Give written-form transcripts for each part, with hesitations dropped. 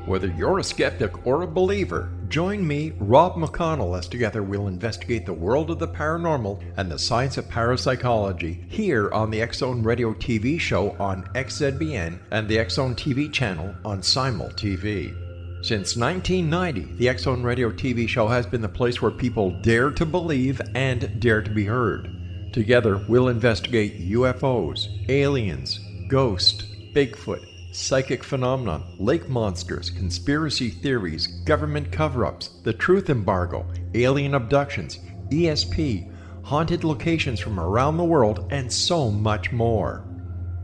Whether you're a skeptic or a believer, join me, Rob McConnell, as together we'll investigate the world of the paranormal and the science of parapsychology here on the X-Zone Radio TV show on XZBN and the X-Zone TV channel on Simul TV. Since 1990, the X-Zone Radio TV show has been the place where people dare to believe and dare to be heard. Together, we'll investigate UFOs, aliens, ghosts, Bigfoot, psychic phenomenon, lake monsters, conspiracy theories, government cover-ups, the truth embargo, alien abductions, ESP, haunted locations from around the world, and so much more.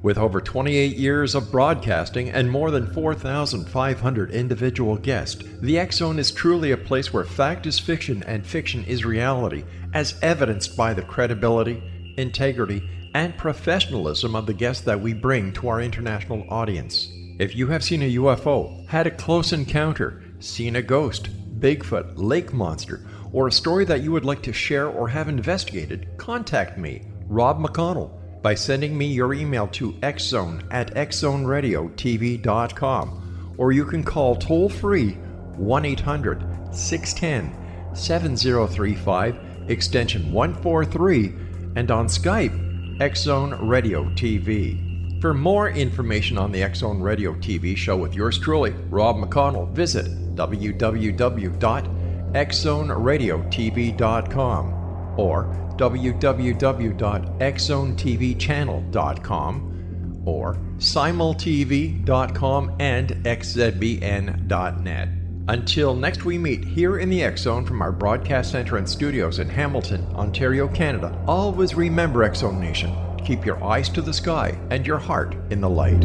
With over 28 years of broadcasting and more than 4,500 individual guests, the X-Zone is truly a place where fact is fiction and fiction is reality, as evidenced by the credibility, integrity, and professionalism of the guests that we bring to our international audience. If you have seen a UFO, had a close encounter, seen a ghost, Bigfoot, lake monster, or a story that you would like to share or have investigated, contact me, Rob McConnell, by sending me your email to xzone@xzoneradiotv.com, or you can call toll-free 1-800-610-7035, extension 143, and on Skype, X-Zone Radio TV. For more information on the X-Zone Radio TV show with yours truly, Rob McConnell, visit www.xzoneradiotv.com or www.xzonetvchannel.com or simultv.com and xzbn.net. Until next we meet here in the X-Zone from our broadcast center and studios in Hamilton, Ontario, Canada, always remember, X-Zone Nation, keep your eyes to the sky and your heart in the light.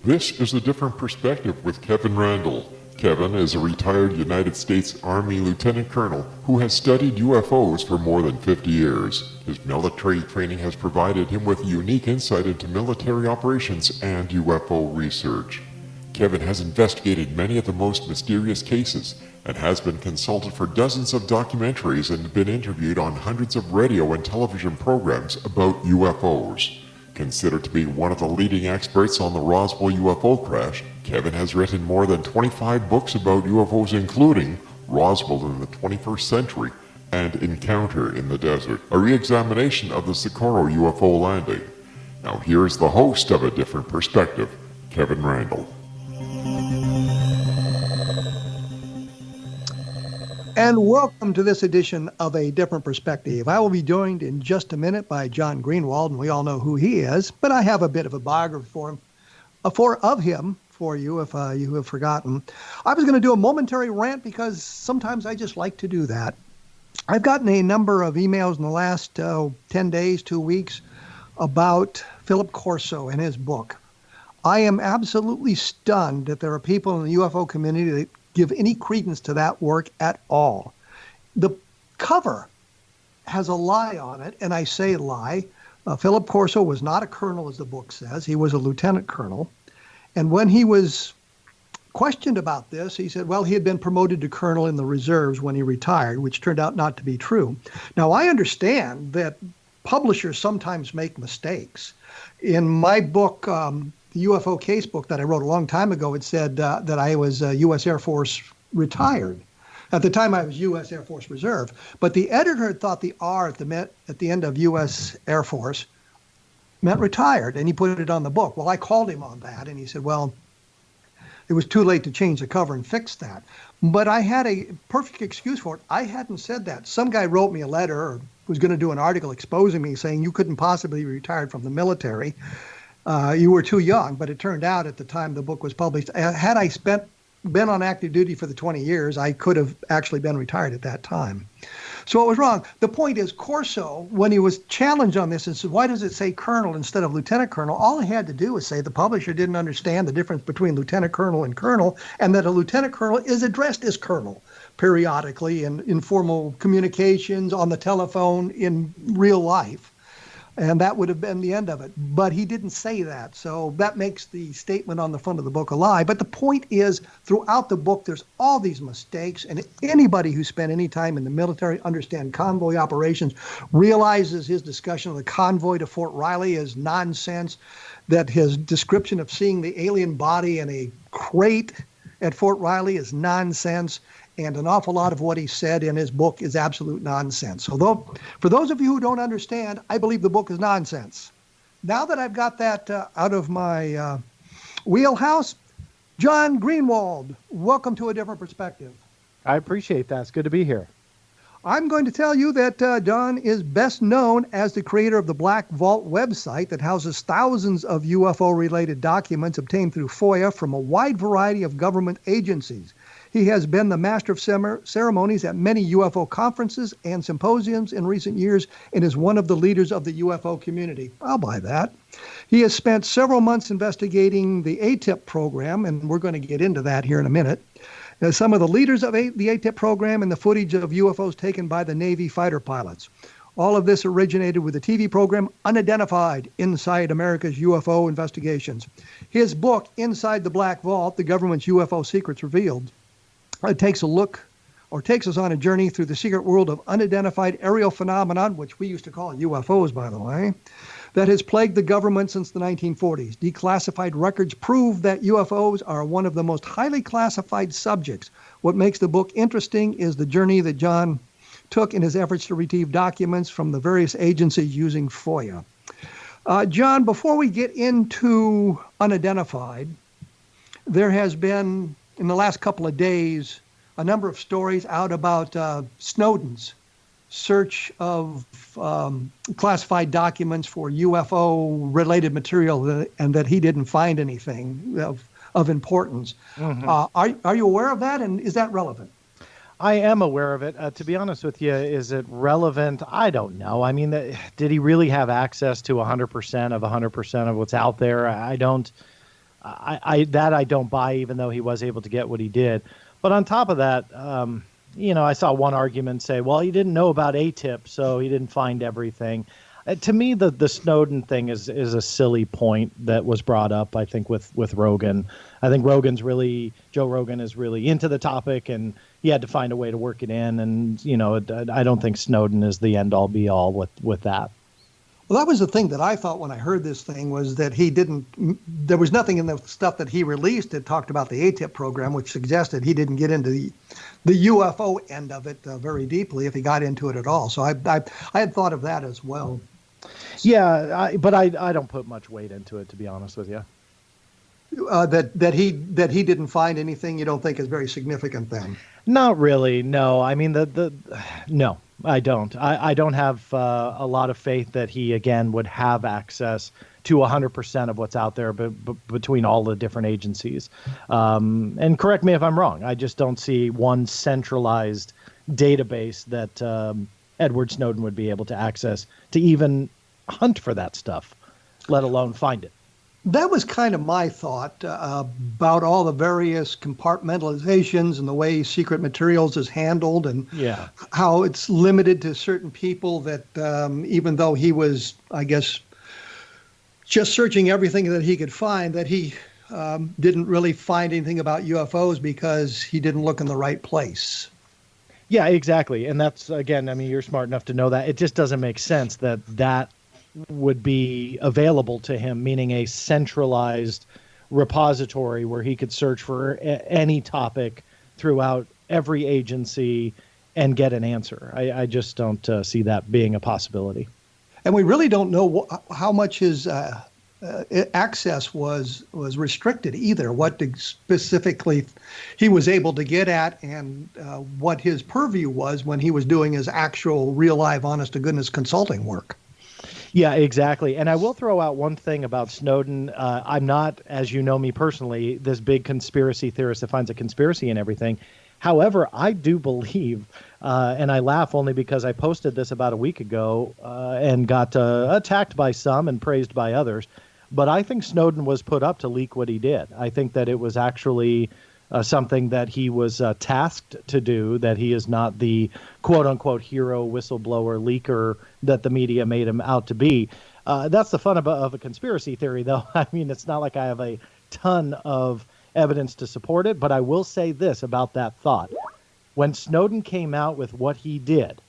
This is A Different Perspective with Kevin Randle. Kevin is a retired United States Army Lieutenant Colonel who has studied UFOs for more than 50 years. His military training has provided him with unique insight into military operations and UFO research. Kevin has investigated many of the most mysterious cases and has been consulted for dozens of documentaries and been interviewed on hundreds of radio and television programs about UFOs. Considered to be one of the leading experts on the Roswell UFO crash, Kevin has written more than 25 books about UFOs, including Roswell in the 21st Century and Encounter in the Desert, a re-examination of the Socorro UFO landing. Now here's the host of A Different Perspective, Kevin Randle. And welcome to this edition of A Different Perspective. I will be joined in just a minute by John GREENWALD, and we all know who he is, but I have a bit of a biography for him, for you if you have forgotten. I was going to do a momentary rant because sometimes I just like to do that. I've gotten a number of emails in the last 10 days, 2 weeks, about Philip Corso and his book. I am absolutely stunned that there are people in the UFO community that give any credence to that work at all. The cover has a lie on it, and I say lie. Philip Corso was not a colonel, as the book says. He was a lieutenant colonel. And when he was questioned about this, he said, well, he had been promoted to colonel in the reserves when he retired, which turned out not to be true. Now, I understand that publishers sometimes make mistakes. In my book, the UFO case book that I wrote a long time ago, it said that I was U.S. Air Force retired. At the time, I was U.S. Air Force Reserve. But the editor thought the R at the end of U.S. Air Force meant retired, and he put it on the book. Well, I called him on that, and he said, well, it was too late to change the cover and fix that. But I had a perfect excuse for it. I hadn't said that. Some guy wrote me a letter or was going to do an article exposing me, saying you couldn't possibly be retired from the military. You were too young, but it turned out at the time the book was published, had I been on active duty for the 20 years, I could have actually been retired at that time. So it was wrong. The point is, Corso, when he was challenged on this and said, why does it say colonel instead of lieutenant colonel? All he had to do was say the publisher didn't understand the difference between lieutenant colonel, and that a lieutenant colonel is addressed as colonel periodically in informal communications, on the telephone, in real life. And that would have been the end of it. But he didn't say that. So that makes the statement on the front of the book a lie. But the point is, throughout the book, there's all these mistakes. And anybody who spent any time in the military, understand convoy operations, realizes his discussion of the convoy to Fort Riley is nonsense, that his description of seeing the alien body in a crate at Fort Riley is nonsense. And an awful lot of what he said in his book is absolute nonsense. Although, for those of you who don't understand, I believe the book is nonsense. Now that I've got that out of my wheelhouse, John Greenwald, welcome to A Different Perspective. I appreciate that. It's good to be here. I'm going to tell you that John is best known as the creator of the Black Vault website that houses thousands of UFO-related documents obtained through FOIA from a wide variety of government agencies. He has been the master of ceremonies at many UFO conferences and symposiums in recent years and is one of the leaders of the UFO community. I'll buy that. He has spent several months investigating the AATIP program, and we're going to get into that here in a minute. Some of the leaders of the AATIP program and the footage of UFOs taken by the Navy fighter pilots. All of this originated with the TV program Unidentified, Inside America's UFO Investigations. His book, Inside the Black Vault, The Government's UFO Secrets Revealed, takes us on a journey through the secret world of unidentified aerial phenomenon, which we used to call UFOs, by the way, that has plagued the government since the 1940s. Declassified records prove that UFOs are one of the most highly classified subjects. What makes the book interesting is the journey that John took in his efforts to retrieve documents from the various agencies using FOIA. John, before we get into Unidentified, there has been, in the last couple of days, a number of stories out about Snowden's search of classified documents for UFO-related material and that he didn't find anything of importance. Mm-hmm. Are you aware of that, and is that relevant? I am aware of it. To be honest with you, is it relevant? I don't know. I mean, did he really have access to 100% of what's out there? I don't buy, even though he was able to get what he did. But on top of that, I saw one argument say, well, he didn't know about AATIP, so he didn't find everything. To me, the Snowden thing is a silly point that was brought up, I think, with Rogan. I think Joe Rogan is really into the topic, and he had to find a way to work it in. And, I don't think Snowden is the end-all, be-all with that. Well, that was the thing that I thought when I heard this thing, was that there was nothing in the stuff that he released that talked about the AATIP program, which suggested he didn't get into the UFO end of it very deeply, if he got into it at all. So I had thought of that as well. Yeah, but I don't put much weight into it, to be honest with you. That he didn't find anything you don't think is very significant then? Not really, no. I mean, no. I don't. I don't have a lot of faith that he, again, would have access to 100% of what's out there between all the different agencies. And correct me if I'm wrong. I just don't see one centralized database that Edward Snowden would be able to access to even hunt for that stuff, let alone find it. That was kind of my thought about all the various compartmentalizations and the way secret materials is handled, and how it's limited to certain people, that even though he was, I guess, just searching everything that he could find, that he didn't really find anything about UFOs because he didn't look in the right place. Yeah, exactly. And that's, again, I mean, you're smart enough to know that. It just doesn't make sense that would be available to him, meaning a centralized repository where he could search for any topic throughout every agency and get an answer. I just don't see that being a possibility. And we really don't know how much his access was restricted either, what specifically he was able to get at, and what his purview was when he was doing his actual real live honest-to-goodness consulting work. Yeah, exactly. And I will throw out one thing about Snowden. I'm not, as you know me personally, this big conspiracy theorist that finds a conspiracy in everything. However, I do believe, and I laugh only because I posted this about a week ago and got attacked by some and praised by others. But I think Snowden was put up to leak what he did. I think that it was actually something that he was tasked to do, that he is not the quote-unquote hero, whistleblower, leaker that the media made him out to be. That's the fun of a conspiracy theory, though. I mean, it's not like I have a ton of evidence to support it, but I will say this about that thought. When Snowden came out with what he did,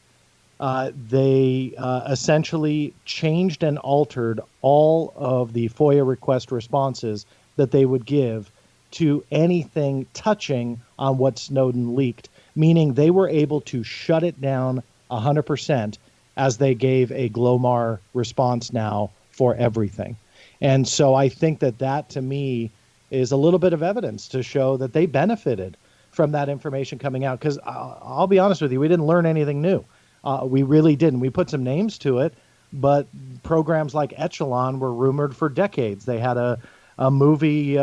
they essentially changed and altered all of the FOIA request responses that they would give to anything touching on what Snowden leaked, meaning they were able to shut it down 100% as they gave a GLOMAR response now for everything. And so I think that to me is a little bit of evidence to show that they benefited from that information coming out. Because I'll be honest with you, we didn't learn anything new. We really didn't. We put some names to it, but programs like Echelon were rumored for decades. They had a movie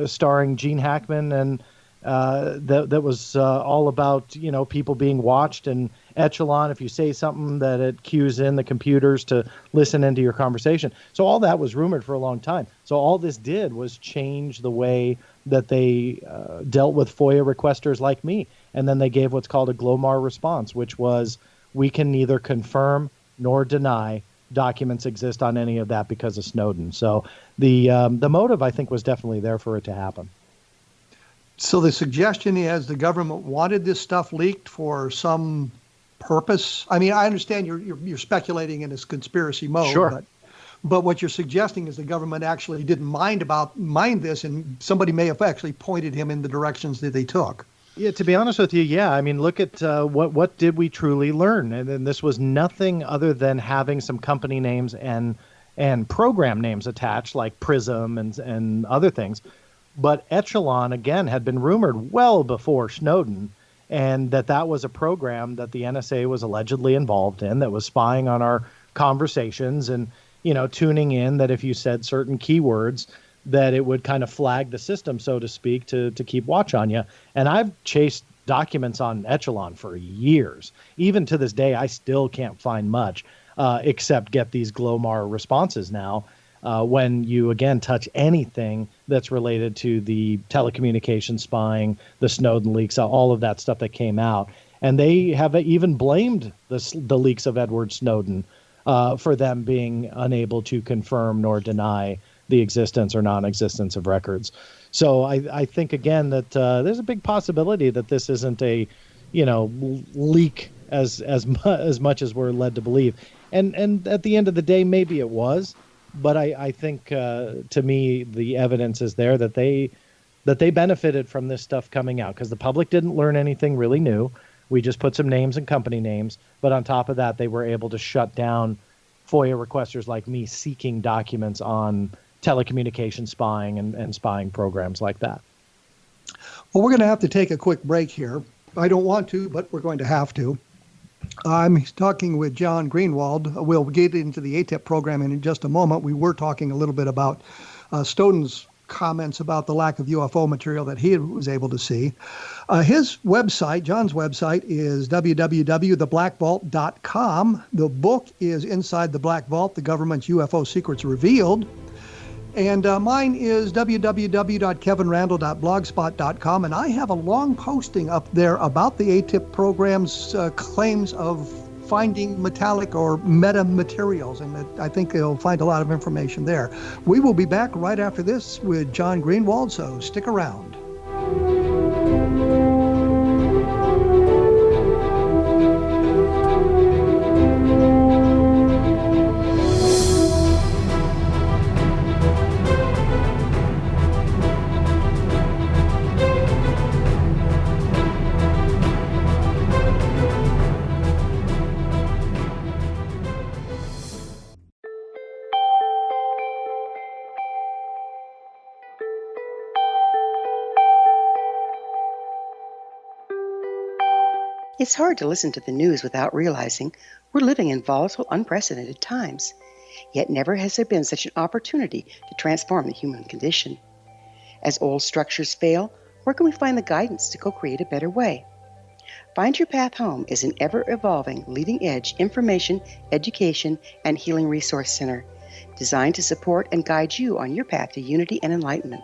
starring Gene Hackman and that was all about, people being watched. And Echelon, if you say something, that it cues in the computers to listen into your conversation. So all that was rumored for a long time. So all this did was change the way that they dealt with FOIA requesters like me. And then they gave what's called a GLOMAR response, which was, we can neither confirm nor deny documents exist on any of that because of Snowden. So the motive, I think, was definitely there for it to happen. So the suggestion is the government wanted this stuff leaked for some purpose. I mean, I understand you're speculating in this conspiracy mode, sure. But what you're suggesting is the government actually didn't mind this, and somebody may have actually pointed him in the directions that they took. Yeah, to be honest with you, yeah. I mean, look at what did we truly learn? And then this was nothing other than having some company names and program names attached, like Prism and other things. But Echelon, again, had been rumored well before Snowden, and that was a program that the NSA was allegedly involved in, that was spying on our conversations and, tuning in that if you said certain keywords, that it would kind of flag the system, so to speak, to keep watch on you. And I've chased documents on Echelon for years. Even to this day, I still can't find much except get these GLOMAR responses now. When you, again, touch anything that's related to the telecommunication spying, the Snowden leaks, all of that stuff that came out. And they have even blamed the leaks of Edward Snowden for them being unable to confirm nor deny the existence or non-existence of records. So I think, again, that there's a big possibility that this isn't a, leak as much as we're led to believe. And at the end of the day, maybe it was. But I think, to me, the evidence is there that they benefited from this stuff coming out, because the public didn't learn anything really new. We just put some names and company names. But on top of that, they were able to shut down FOIA requesters like me seeking documents on telecommunication spying and spying programs like that. Well, we're going to have to take a quick break here. I don't want to, but we're going to have to. I'm talking with John Greenwald. We'll get into the AATIP program in just a moment. We were talking a little bit about Snowden's comments about the lack of UFO material that he was able to see. His website, John's website, is www.theblackvault.com. The book is Inside the Black Vault, The Government's UFO Secrets Revealed. And mine is www.kevinrandle.blogspot.com. And I have a long posting up there about the AATIP program's claims of finding metallic or metamaterials. And I think you'll find a lot of information there. We will be back right after this with John Greenwald, so stick around. It's hard to listen to the news without realizing we're living in volatile, unprecedented times. Yet never has there been such an opportunity to transform the human condition. As old structures fail, where can we find the guidance to co-create a better way? Find Your Path Home is an ever-evolving, leading-edge information, education, and healing resource center designed to support and guide you on your path to unity and enlightenment.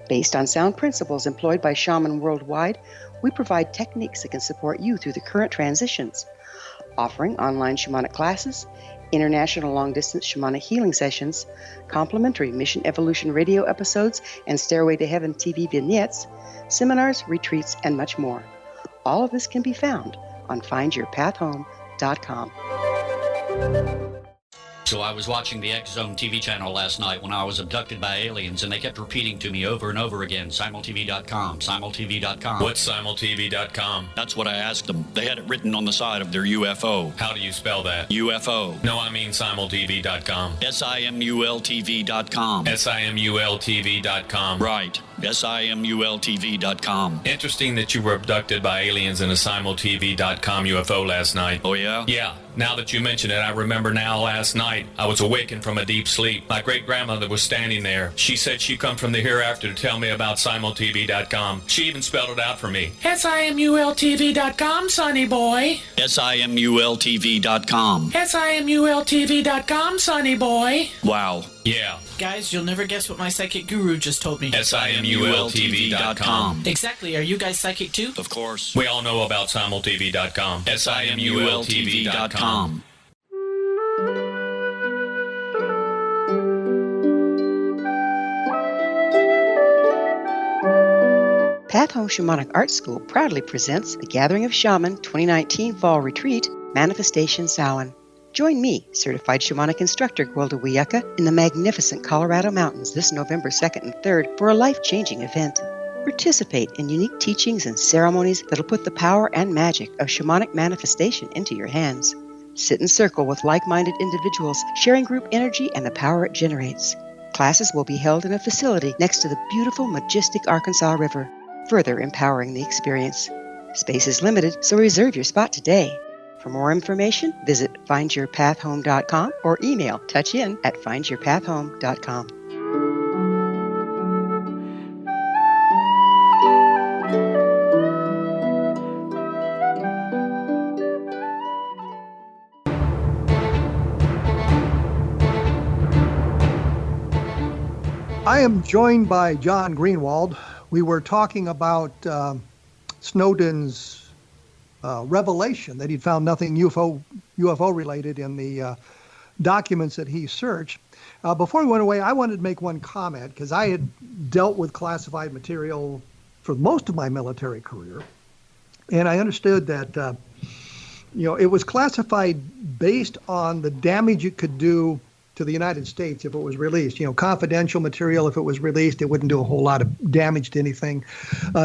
Based on sound principles employed by shamans worldwide, we provide techniques that can support you through the current transitions, offering online shamanic classes, international long-distance shamanic healing sessions, complimentary Mission Evolution radio episodes and Stairway to Heaven TV vignettes, seminars, retreats, and much more. All of this can be found on findyourpathhome.com. So I was watching the X Zone TV channel last night when I was abducted by aliens, and they kept repeating to me over and over again, simultv.com, simultv.com. What's simultv.com? That's what I asked them. They had it written on the side of their UFO. How do you spell that? UFO. No, I mean simultv.com. simultv.com. simultv.com. Right. simultv.com. Interesting that you were abducted by aliens in a simultv.com UFO last night. Oh, yeah? Yeah. Now that you mention it, I remember now last night I was awakened from a deep sleep. My great-grandmother was standing there. She said she'd come from the hereafter to tell me about simultv.com. She even spelled it out for me. simultv.com, sonny boy. simultv.com. simultv.com, sonny boy. Wow. Yeah. Guys, you'll never guess what my psychic guru just told me. simultv.com. Exactly. Are you guys psychic too? Of course. We all know about simultv.com. simultv.com. Path Home Shamanic Art School proudly presents the Gathering of Shaman 2019 Fall Retreat, Manifestation Samhain. Join me, certified shamanic instructor Gwilda Wiyaka, in the magnificent Colorado Mountains this November 2nd and 3rd for a life-changing event. Participate in unique teachings and ceremonies that'll put the power and magic of shamanic manifestation into your hands. Sit in circle with like-minded individuals, sharing group energy and the power it generates. Classes will be held in a facility next to the beautiful, majestic Arkansas River, further empowering the experience. Space is limited, so reserve your spot today. For more information, visit findyourpathhome.com or email touchin@findyourpathhome.com. I am joined by John Greenwald. We were talking about Snowden's revelation that he'd found nothing UFO related in the documents that he searched. Before we went away, I wanted to make one comment because I had dealt with classified material for most of my military career, and I understood that it was classified based on the damage it could do to the United States if it was released. Confidential material, if it was released, it wouldn't do a whole lot of damage to anything.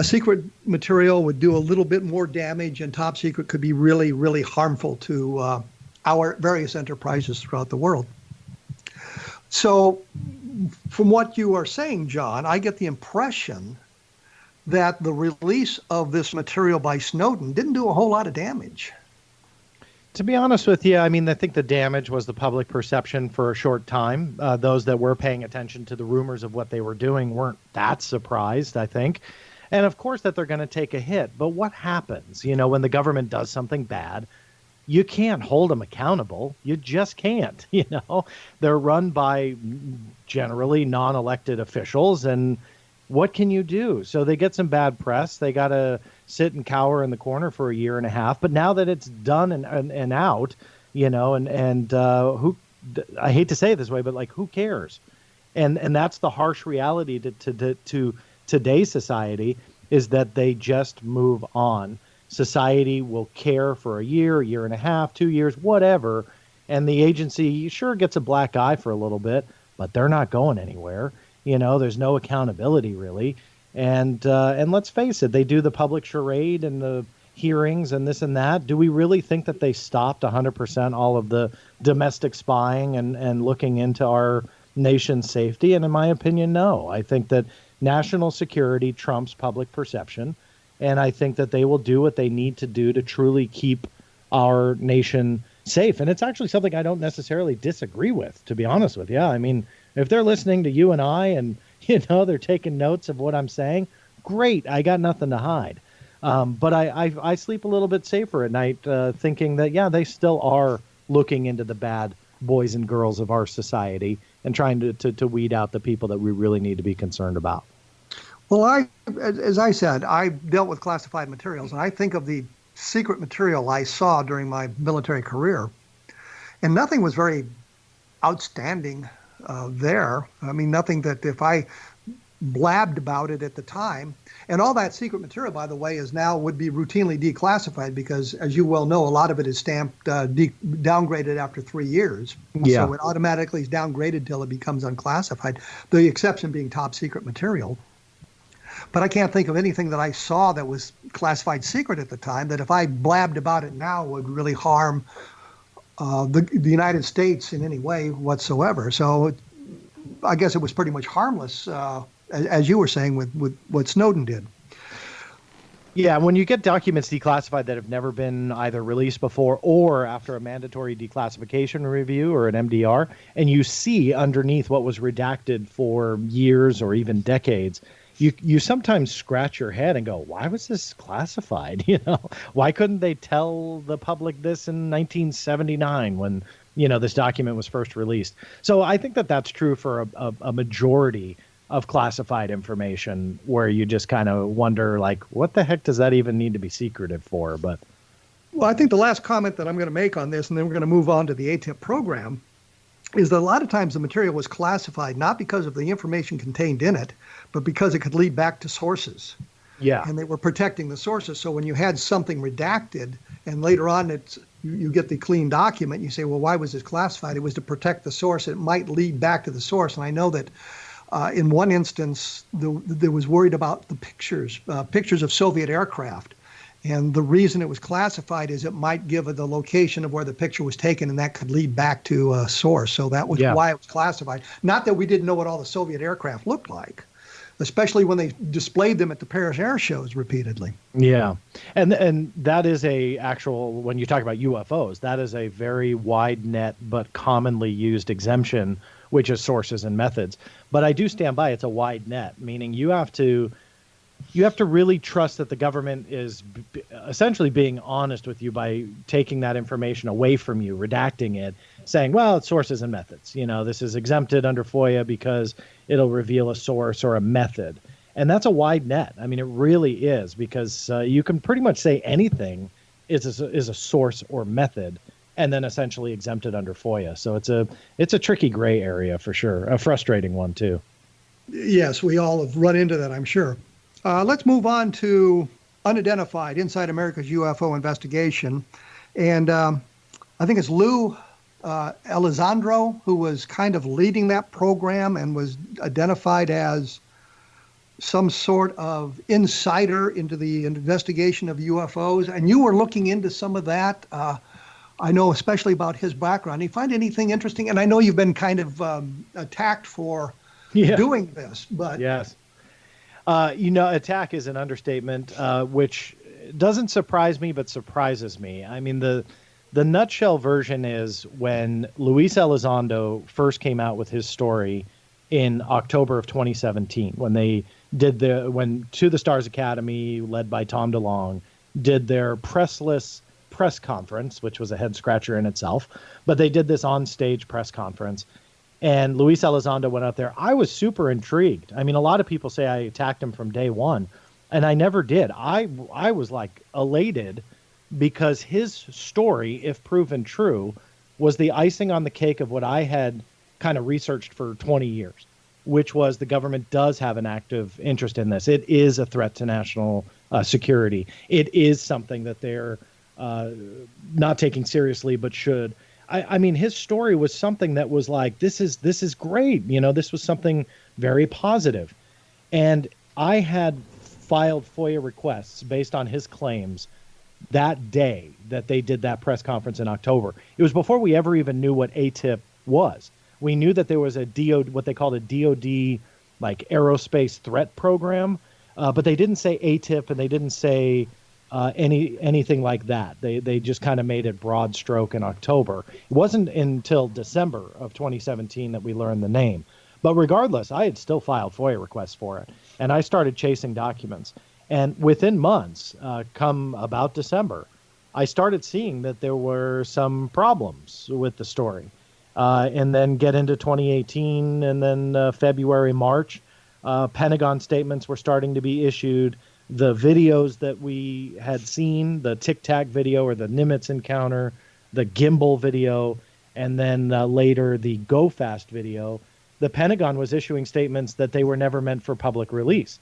Secret material would do a little bit more damage, and top secret could be really, really harmful to our various enterprises throughout the world. So from what you are saying, John, I get the impression that the release of this material by Snowden didn't do a whole lot of damage. To be honest with you, I mean, I think the damage was the public perception for a short time. Those that were paying attention to the rumors of what they were doing weren't that surprised, I think. And of course that they're going to take a hit. But what happens, when the government does something bad? You can't hold them accountable. You just can't, They're run by generally non-elected officials, and what can you do? So they get some bad press. They got to sit and cower in the corner for a year and a half. But now that it's done and out, who, I hate to say it this way, but who cares? And that's the harsh reality to today's society, is that they just move on. Society will care for a year and a half, 2 years, whatever. And the agency sure gets a black eye for a little bit, but they're not going anywhere. There's no accountability really. And let's face it, they do the public charade and the hearings and this and that. Do we really think that they stopped 100% all of the domestic spying and looking into our nation's safety? And in my opinion, no. I think that national security trumps public perception. And I think that they will do what they need to do to truly keep our nation safe. And it's actually something I don't necessarily disagree with, to be honest with you. I mean, if they're listening to you and I and, they're taking notes of what I'm saying, great. I got nothing to hide. But I sleep a little bit safer at night thinking that, yeah, they still are looking into the bad boys and girls of our society and trying to weed out the people that we really need to be concerned about. Well, as I said, I dealt with classified materials, and I think of the secret material I saw during my military career. And nothing was very outstanding there. I mean, nothing that if I blabbed about it at the time. And all that secret material, by the way, is now would be routinely declassified because, as you well know, a lot of it is stamped downgraded after 3 years. Yeah. So it automatically is downgraded till it becomes unclassified, the exception being top secret material. But I can't think of anything that I saw that was classified secret at the time that if I blabbed about it now would really harm the United States in any way whatsoever. So I guess it was pretty much harmless, as you were saying, with what Snowden did. Yeah, when you get documents declassified that have never been either released before or after a mandatory declassification review or an MDR, and you see underneath what was redacted for years or even decades, you sometimes scratch your head and go, why was this classified? Why couldn't they tell the public this in 1979 when this document was first released? So I think that that's true for a majority of classified information, where you just kind of wonder, like, what the heck does that even need to be secretive for? But well, I think the last comment that I'm going to make on this, and then we're going to move on to the AATIP program, is that a lot of times the material was classified not because of the information contained in it, but because it could lead back to sources. yeah, And they were protecting the sources. So when you had something redacted and later on you get the clean document, you say, well, why was this classified? It was to protect the source. It might lead back to the source. And I know that in one instance, there was worried about the pictures of Soviet aircraft. And the reason it was classified is it might give the location of where the picture was taken, and that could lead back to a source. So that was why it was classified. Not that we didn't know what all the Soviet aircraft looked like, especially when they displayed them at the Paris air shows repeatedly. Yeah. And that is when you talk about UFOs, that is a very wide net but commonly used exemption, which is sources and methods. But I do stand by it's a wide net, meaning you have to really trust that the government is essentially being honest with you by taking that information away from you, redacting it, saying, well, it's sources and methods. This is exempted under FOIA because it'll reveal a source or a method. And that's a wide net. I mean, it really is, because you can pretty much say anything is a source or method and then essentially exempted under FOIA. So it's a tricky gray area for sure, a frustrating one too. Yes, we all have run into that, I'm sure. Let's move on to Unidentified, Inside America's UFO Investigation. And I think it's Lou Elizondo who was kind of leading that program and was identified as some sort of insider into the investigation of UFOs. And you were looking into some of that. I know especially about his background. Do you find anything interesting? And I know you've been kind of attacked for doing this, but... Yes. Attack is an understatement, which doesn't surprise me, but surprises me. I mean, the nutshell version is when Luis Elizondo first came out with his story in October of 2017, when they did when To the Stars Academy, led by Tom DeLonge, did their pressless press conference, which was a head scratcher in itself, but they did this on-stage press conference. And Luis Elizondo went out there. I was super intrigued. I mean, a lot of people say I attacked him from day one, and I never did. I was like elated because his story, if proven true, was the icing on the cake of what I had kind of researched for 20 years, which was the government does have an active interest in this. It is a threat to national security. It is something that they're not taking seriously, but should. I mean, his story was something that was like, this is great. This was something very positive. And I had filed FOIA requests based on his claims that day that they did that press conference in October. It was before we ever even knew what AATIP was. We knew that there was a DOD, what they called a DOD, like aerospace threat program, but they didn't say AATIP and they didn't say anything like that. They just kind of made it broad stroke in October. It wasn't until December of 2017 that we learned the name. But regardless, I had still filed FOIA requests for it, and I started chasing documents. And within months, come about December, I started seeing that there were some problems with the story. And then get into 2018, and then February, March, Pentagon statements were starting to be issued. The videos that we had seen, the Tic Tac video or the Nimitz encounter, the gimbal video, and then later the Go Fast video, the Pentagon was issuing statements that they were never meant for public release.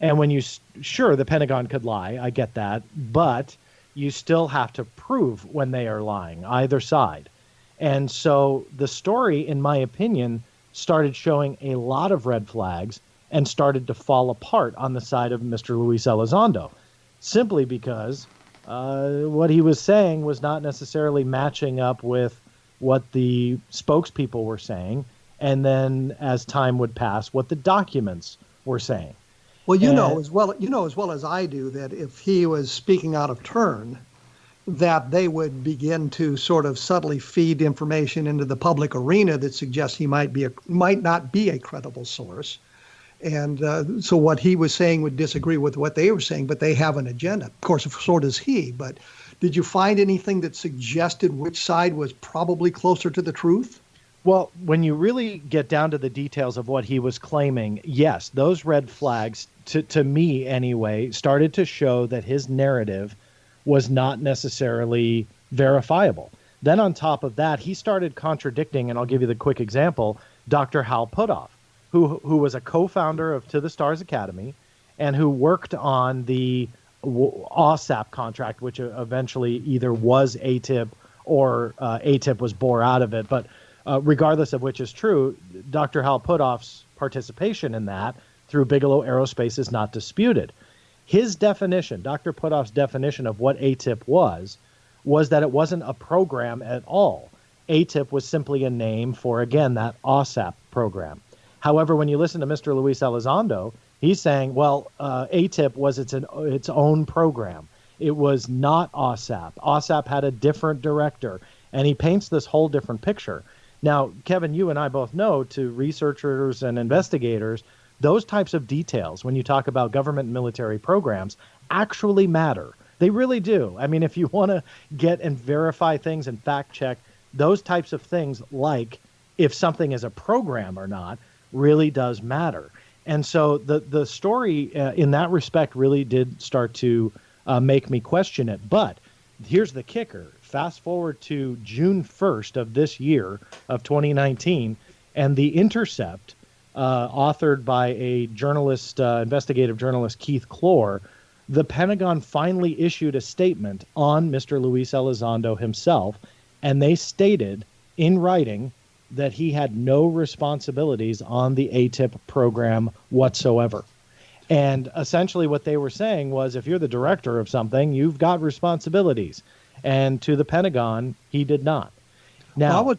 And when sure, the Pentagon could lie, I get that, but you still have to prove when they are lying, either side. And so the story, in my opinion, started showing a lot of red flags and started to fall apart on the side of Mr. Luis Elizondo, simply because what he was saying was not necessarily matching up with what the spokespeople were saying, and then as time would pass, what the documents were saying. Well, you know as well as I do that if he was speaking out of turn, that they would begin to sort of subtly feed information into the public arena that suggests he might not be a credible source. And so what he was saying would disagree with what they were saying, but they have an agenda. Of course, so does he. But did you find anything that suggested which side was probably closer to the truth? Well, when you really get down to the details of what he was claiming, yes, those red flags, to me anyway, started to show that his narrative was not necessarily verifiable. Then on top of that, he started contradicting, and I'll give you the quick example, Dr. Hal Puthoff, who was a co-founder of To the Stars Academy and who worked on the AATIP contract, which eventually either was AATIP or AATIP was bore out of it. But regardless of which is true, Dr. Hal Puthoff's participation in that through Bigelow Aerospace is not disputed. His definition, Dr. Puthoff's definition of what AATIP was that it wasn't a program at all. AATIP was simply a name for, again, that OSAP program. However, when you listen to Mr. Luis Elizondo, he's saying, well, AATIP was its own program. It was not OSAP. OSAP had a different director, and he paints this whole different picture. Now, Kevin, you and I both know, to researchers and investigators, those types of details, when you talk about government and military programs, actually matter. They really do. I mean, if you want to get and verify things and fact check, those types of things, like if something is a program or not, really does matter. And so the story in that respect really did start to make me question it. But here's the kicker. Fast forward to June 1st of this year of 2019, and The Intercept, authored by a journalist, investigative journalist, Keith Clore, the Pentagon finally issued a statement on Mr. Luis Elizondo himself, and they stated in writing that he had no responsibilities on the AATIP program whatsoever. And essentially what they were saying was, if you're the director of something, you've got responsibilities. And to the Pentagon, he did not. Now,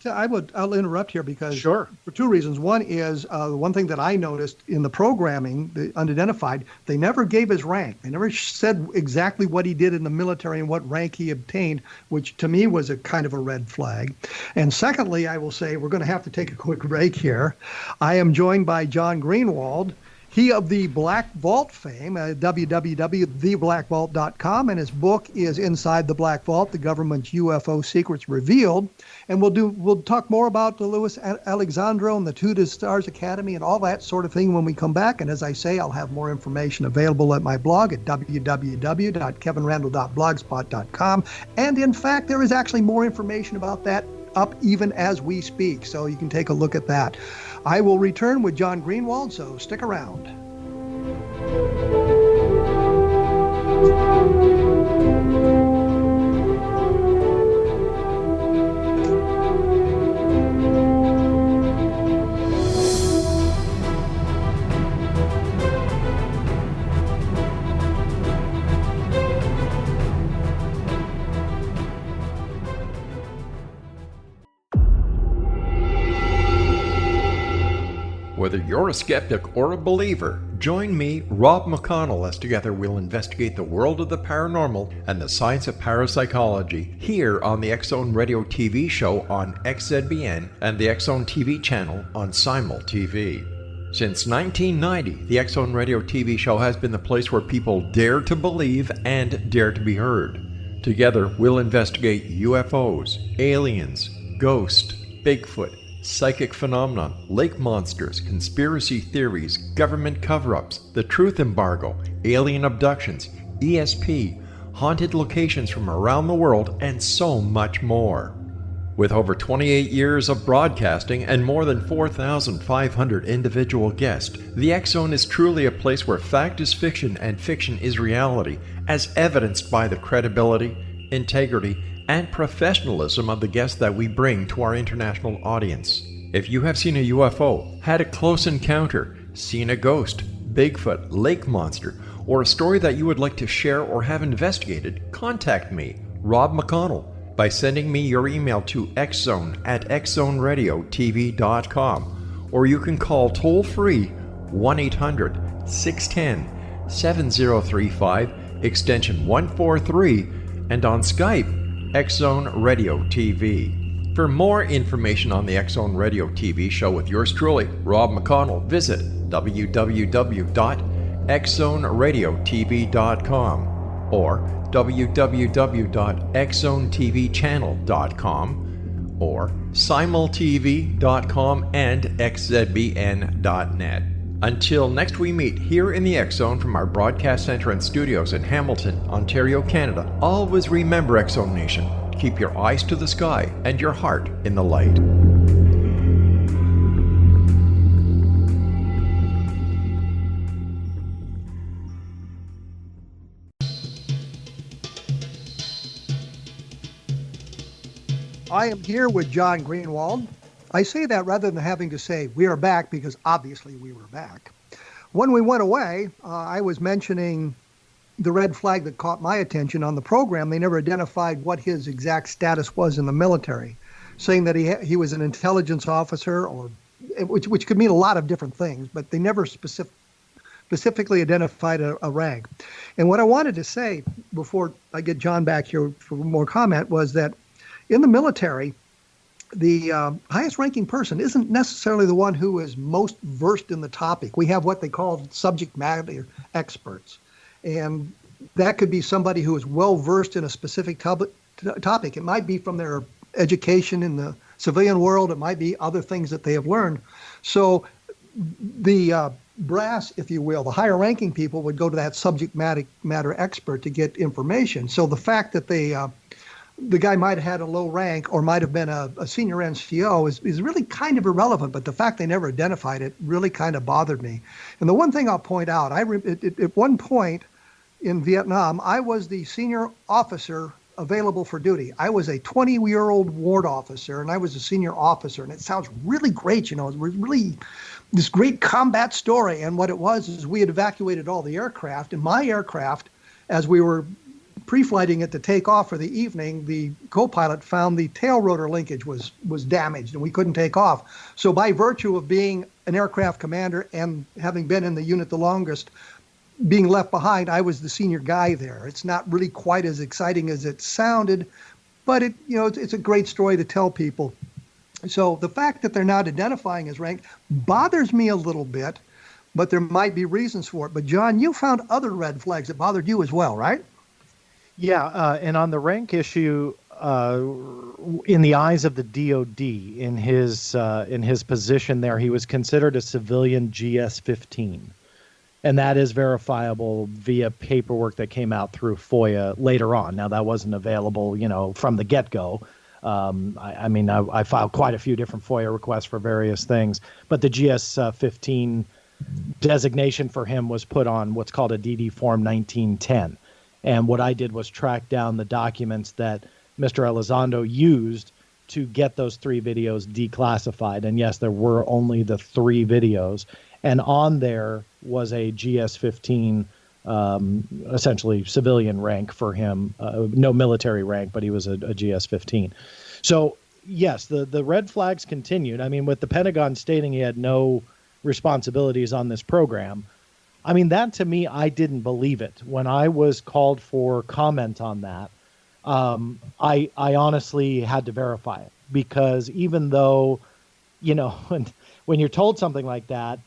I'll interrupt here because sure, for two reasons. One is one thing that I noticed in the programming, the Unidentified, they never gave his rank. They never said exactly what he did in the military and what rank he obtained, which to me was a kind of a red flag. And secondly, I will say we're going to have to take a quick break here. I am joined by John Greenwald. He of the Black Vault fame, www.theblackvault.com, and his book is Inside the Black Vault, The Government's UFO Secrets Revealed. And we'll talk more about the Luis Elizondo and the To the Stars Academy and all that sort of thing when we come back. And as I say, I'll have more information available at my blog at www.kevinrandle.blogspot.com. And in fact, there is actually more information about that up even as we speak, so you can take a look at that. I will return with John Greenwald, so stick around. Whether you're a skeptic or a believer, join me, Rob McConnell, as together we'll investigate the world of the paranormal and the science of parapsychology here on the X-Zone Radio TV show on XZBN and the X-Zone TV channel on Simul TV. Since 1990, the X-Zone Radio TV show has been the place where people dare to believe and dare to be heard. Together, we'll investigate UFOs, aliens, ghosts, Bigfoot, psychic phenomenon, lake monsters, conspiracy theories, government cover-ups, the truth embargo, alien abductions, ESP, haunted locations from around the world, and so much more. With over 28 years of broadcasting and more than 4,500 individual guests, the X Zone is truly a place where fact is fiction and fiction is reality, as evidenced by the credibility, integrity, and professionalism of the guests that we bring to our international audience. If you have seen a UFO, had a close encounter, seen a ghost, Bigfoot, lake monster, or a story that you would like to share or have investigated, contact me, Rob McConnell, by sending me your email to xzone@xzoneradiotv.com, or you can call toll-free 1-800-610-7035, extension 143, and on Skype, X Zone Radio TV. For more information on the X Zone Radio TV show with yours truly, Rob McConnell, visit www.xzoneradiotv.com or www.xzonetvchannel.com or simultv.com and xzbn.net. Until next we meet here in the X Zone from our broadcast center and studios in Hamilton, Ontario, Canada, always remember, X Zone Nation, keep your eyes to the sky and your heart in the light. I am here with John Greenwald. I say that rather than having to say we are back, because obviously we were back. When we went away, I was mentioning the red flag that caught my attention on the program. They never identified what his exact status was in the military, saying that he was an intelligence officer, or which could mean a lot of different things, but they never specifically identified a rank. And what I wanted to say before I get John back here for more comment was that in the military, the highest ranking person isn't necessarily the one who is most versed in the topic. We have what they call subject matter experts. And that could be somebody who is well versed in a specific topic. It might be from their education in the civilian world. It might be other things that they have learned. So the brass, if you will, the higher ranking people would go to that subject matter expert to get information. So the fact that the guy might have had a low rank or might have been a senior NCO is really kind of irrelevant, but the fact they never identified it really kind of bothered me. And the one thing I'll point out, at one point in Vietnam, I was the senior officer available for duty. I was a 20-year-old ward officer, and I was a senior officer, and it sounds really great, it was really this great combat story. And what it was is we had evacuated all the aircraft, and my aircraft, as we were pre-flighting it to take off for the evening, the co-pilot found the tail rotor linkage was damaged and we couldn't take off. So by virtue of being an aircraft commander and having been in the unit the longest, being left behind, I was the senior guy there. It's not really quite as exciting as it sounded, but it's a great story to tell people. So the fact that they're not identifying his rank bothers me a little bit, but there might be reasons for it. But John, you found other red flags that bothered you as well, right? Yeah, and on the rank issue, in the eyes of the DOD, in his position there, he was considered a civilian GS-15, and that is verifiable via paperwork that came out through FOIA later on. Now, that wasn't available, from the get-go. I filed quite a few different FOIA requests for various things, but the GS-15 designation for him was put on what's called a DD Form 1910. And what I did was track down the documents that Mr. Elizondo used to get those 3 videos declassified. And yes, there were only the 3 videos. And on there was a GS-15, essentially civilian rank for him. No military rank, but he was a GS-15. So, yes, the red flags continued. I mean, with the Pentagon stating he had no responsibilities on this program, that to me, I didn't believe it. When I was called for comment on that, I honestly had to verify it, because even though, when you're told something like that,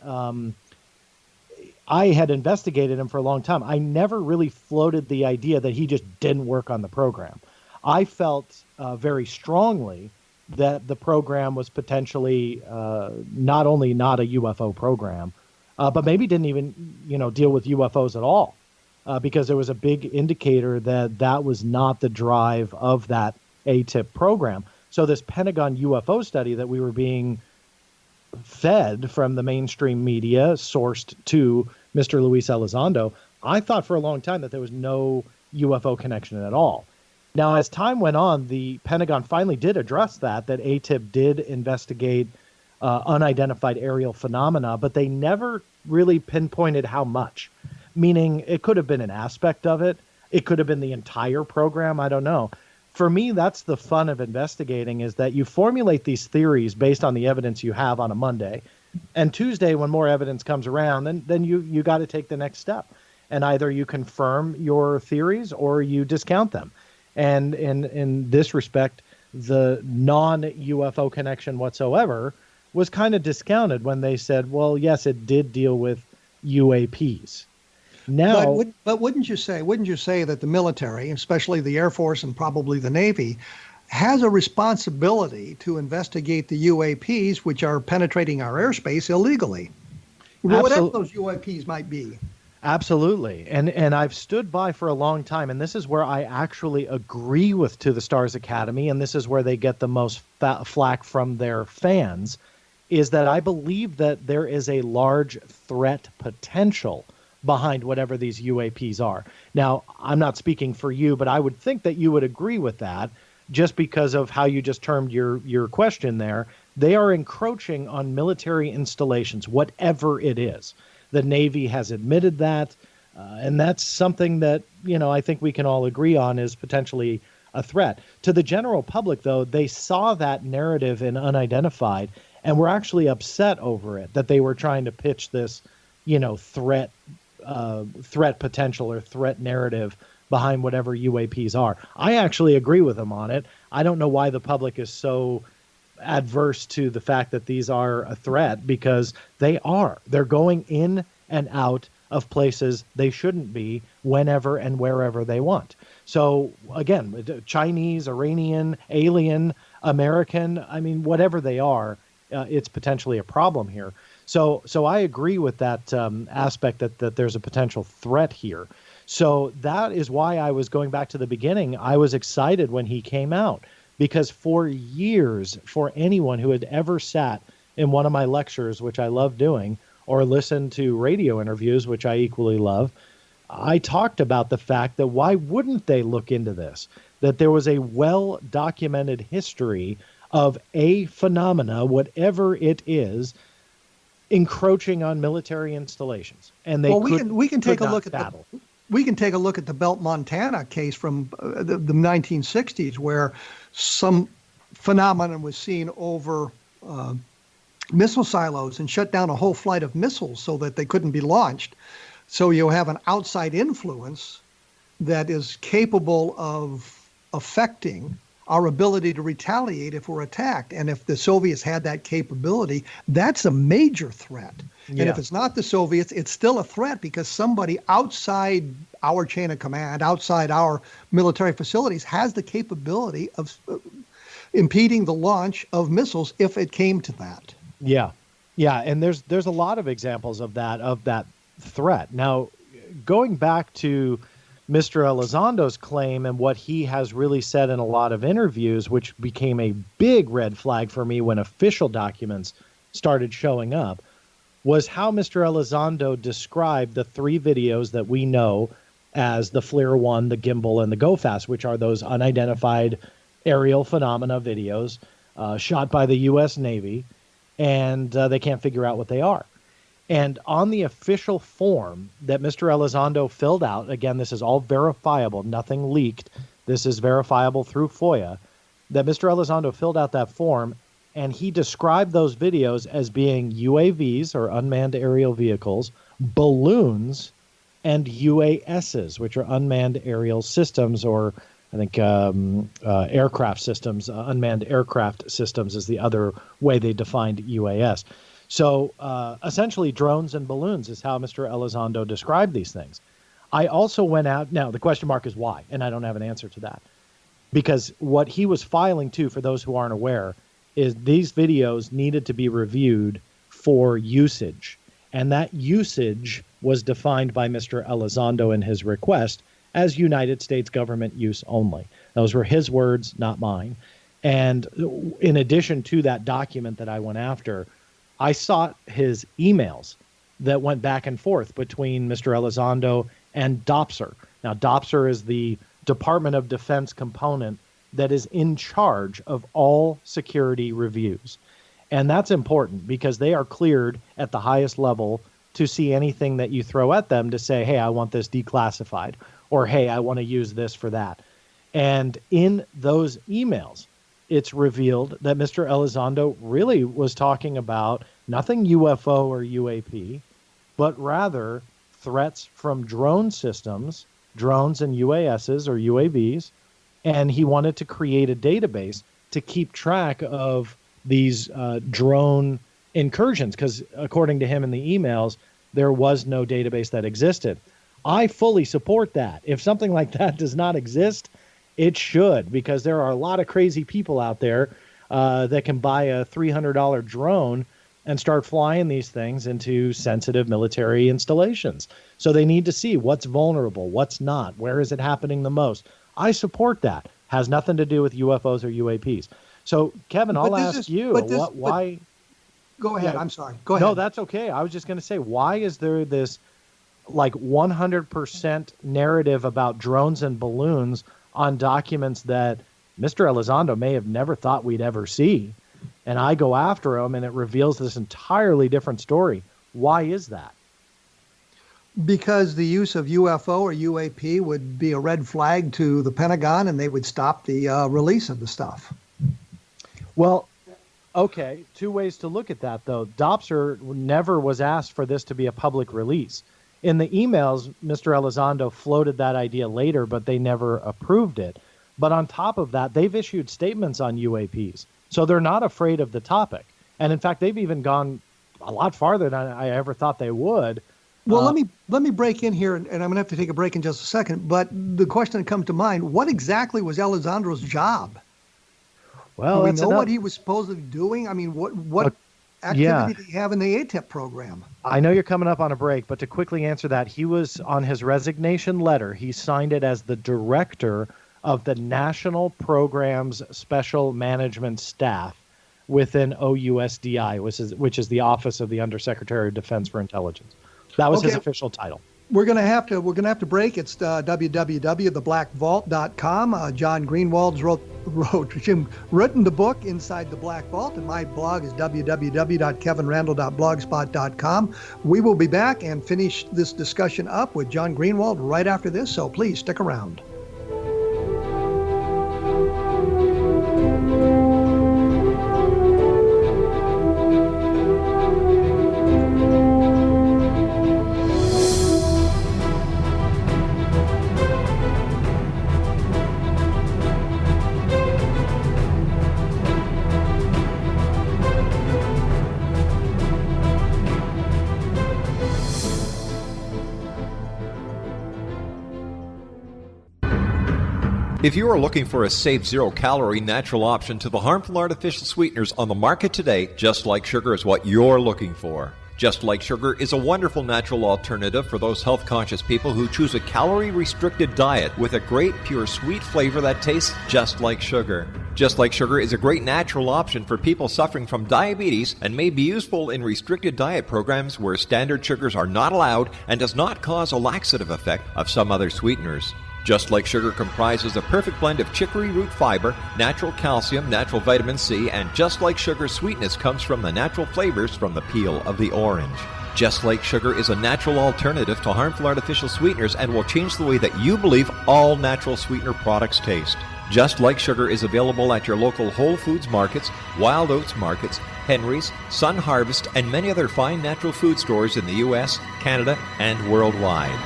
I had investigated him for a long time. I never really floated the idea that he just didn't work on the program. I felt very strongly that the program was potentially not only not a UFO program, but maybe didn't even, deal with UFOs at all, because there was a big indicator that was not the drive of that AATIP program. So this Pentagon UFO study that we were being fed from the mainstream media, sourced to Mr. Luis Elizondo, I thought for a long time that there was no UFO connection at all. Now, as time went on, the Pentagon finally did address that AATIP did investigate unidentified aerial phenomena, but they never really pinpointed how much, meaning it could have been an aspect of it. It could have been the entire program. I don't know. For me, that's the fun of investigating, is that you formulate these theories based on the evidence you have on a Monday. And Tuesday, when more evidence comes around, then you got to take the next step. And either you confirm your theories or you discount them. And in this respect, the non-UFO connection whatsoever was kind of discounted when they said, well, yes, it did deal with UAPs. Now, but wouldn't you say that the military, especially the Air Force and probably the Navy, has a responsibility to investigate the UAPs which are penetrating our airspace illegally, whatever those UAPs might be? Absolutely. And I've stood by for a long time, and this is where I actually agree with To the Stars Academy, and this is where they get the most flack from their fans, is that I believe that there is a large threat potential behind whatever these UAPs are. Now, I'm not speaking for you, but I would think that you would agree with that just because of how you just termed your question there. They are encroaching on military installations, whatever it is. The Navy has admitted that, and that's something that, I think we can all agree on is potentially a threat. To the general public, though, they saw that narrative in Unidentified and were actually upset over it, that they were trying to pitch this, threat potential or threat narrative behind whatever UAPs are. I actually agree with them on it. I don't know why the public is so adverse to the fact that these are a threat, because they are. They're going in and out of places they shouldn't be whenever and wherever they want. So again, Chinese, Iranian, alien, American, whatever they are, it's potentially a problem here. So I agree with that aspect that there's a potential threat here. So that is why I was going back to the beginning. I was excited when he came out, because for years, for anyone who had ever sat in one of my lectures, which I love doing, or listened to radio interviews, which I equally love, I talked about the fact that why wouldn't they look into this? That there was a well-documented history of a phenomena, whatever it is, encroaching on military installations, and they we can take a look at the Belt, Montana case from the 1960s, where some phenomenon was seen over missile silos and shut down a whole flight of missiles so that they couldn't be launched. So you have an outside influence that is capable of affecting our ability to retaliate if we're attacked. And if the Soviets had that capability, that's a major threat. Yeah. And if it's not the Soviets, it's still a threat, because somebody outside our chain of command, outside our military facilities, has the capability of impeding the launch of missiles if it came to that. Yeah. And there's a lot of examples of that threat. Now, going back to Mr. Elizondo's claim and what he has really said in a lot of interviews, which became a big red flag for me when official documents started showing up, was how Mr. Elizondo described the three videos that we know as the FLIR 1, the Gimbal, and the Go Fast, which are those unidentified aerial phenomena videos shot by the U.S. Navy, and they can't figure out what they are. And on the official form that Mr. Elizondo filled out, again, this is all verifiable, nothing leaked, this is verifiable through FOIA, that Mr. Elizondo filled out that form, and he described those videos as being UAVs, or unmanned aerial vehicles, balloons, and UASs, which are unmanned aerial systems, or I think aircraft systems. Unmanned aircraft systems is the other way they defined UAS. So essentially drones and balloons is how Mr. Elizondo described these things. I also went out, now the question mark is why, and I don't have an answer to that. Because what he was filing to, for those who aren't aware, is these videos needed to be reviewed for usage. And that usage was defined by Mr. Elizondo in his request as United States government use only. Those were his words, not mine. And in addition to that document that I went after, I sought his emails that went back and forth between Mr. Elizondo and DOPSR. Now, DOPSR is the Department of Defense component that is in charge of all security reviews. And that's important because they are cleared at the highest level to see anything that you throw at them to say, hey, I want this declassified, or hey, I want to use this for that. And in those emails, it's revealed that Mr. Elizondo really was talking about nothing UFO or UAP, but rather threats from drone systems, drones and UASs or UAVs, and he wanted to create a database to keep track of these drone incursions, because according to him in the emails, there was no database that existed. I fully support that. If something like that does not exist, it should, because there are a lot of crazy people out there that can buy a $300 drone and start flying these things into sensitive military installations. So they need to see what's vulnerable, what's not, where is it happening the most. I support that. Has nothing to do with UFOs or UAPs. So, Kevin, I'll ask you, why? Go ahead. I'm sorry. Go ahead. No, that's okay. I was just going to say, why is there this like 100% narrative about drones and balloons on documents that Mr. Elizondo may have never thought we'd ever see? And I go after him, and it reveals this entirely different story. Why is that? Because the use of UFO or UAP would be a red flag to the Pentagon, and they would stop the release of the stuff. Well, okay, two ways to look at that, though. DOPSR never was asked for this to be a public release. In the emails, Mr. Elizondo floated that idea later, but they never approved it. But on top of that, they've issued statements on UAPs. So they're not afraid of the topic. And in fact, they've even gone a lot farther than I ever thought they would. Well, let me break in here, and I'm going to have to take a break in just a second. But the question that comes to mind, what exactly was Elizondo's job? Well, do we know what he was supposedly doing? I mean, what activity did he have in the AATIP program? I know you're coming up on a break, but to quickly answer that, he was on his resignation letter. He signed it as the director of the National Programs Special Management Staff within OUSDI, which is the Office of the Undersecretary of Defense for Intelligence. That was his official title. We're gonna have to break. It's www.theblackvault.com. John Greenwald's written the book Inside the Black Vault, and my blog is www.kevinrandle.blogspot.com. We will be back and finish this discussion up with John Greenwald right after this, so please stick around. If you are looking for a safe, zero-calorie natural option to the harmful artificial sweeteners on the market today, Just Like Sugar is what you're looking for. Just Like Sugar is a wonderful natural alternative for those health-conscious people who choose a calorie-restricted diet with a great, pure, sweet flavor that tastes just like sugar. Just Like Sugar is a great natural option for people suffering from diabetes and may be useful in restricted diet programs where standard sugars are not allowed and does not cause a laxative effect of some other sweeteners. Just Like Sugar comprises a perfect blend of chicory root fiber, natural calcium, natural vitamin C, and Just Like Sugar's sweetness comes from the natural flavors from the peel of the orange. Just Like Sugar is a natural alternative to harmful artificial sweeteners and will change the way that you believe all natural sweetener products taste. Just Like Sugar is available at your local Whole Foods markets, Wild Oats markets, Henry's, Sun Harvest, and many other fine natural food stores in the U.S., Canada, and worldwide.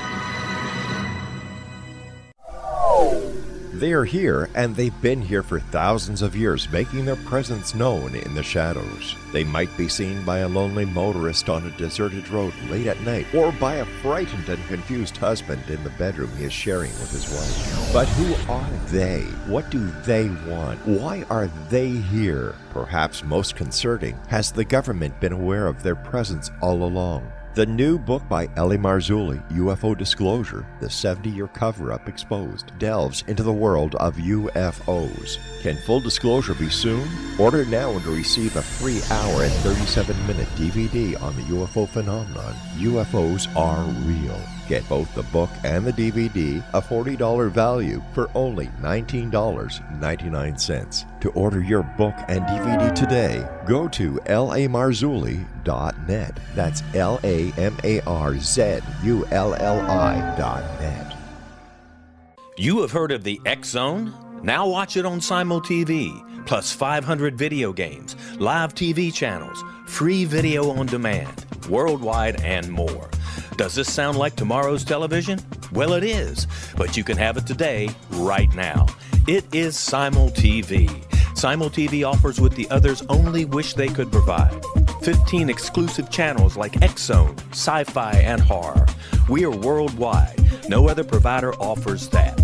They are here, and they've been here for thousands of years, making their presence known in the shadows. They might be seen by a lonely motorist on a deserted road late at night, or by a frightened and confused husband in the bedroom he is sharing with his wife. But who are they? What do they want? Why are they here? Perhaps most concerning, has the government been aware of their presence all along? The new book by Eli Marzulli, UFO Disclosure, The 70-Year Cover-Up Exposed, delves into the world of UFOs. Can full disclosure be soon? Order now and receive a free hour and 37-minute DVD on the UFO phenomenon. UFOs are real. Get both the book and the DVD, a $40 value, for only $19.99. To order your book and DVD today, go to lamarzulli.net. That's LAMARZULLI.net. You have heard of the X Zone? Now watch it on Simul TV, plus 500 video games, live TV channels, free video on demand, worldwide, and more. Does this sound like tomorrow's television? Well, it is, but you can have it today, right now. It is Simul TV. Simul TV offers what the others only wish they could provide. 15 exclusive channels like X-Zone, Sci-Fi, and Horror. We are worldwide. No other provider offers that.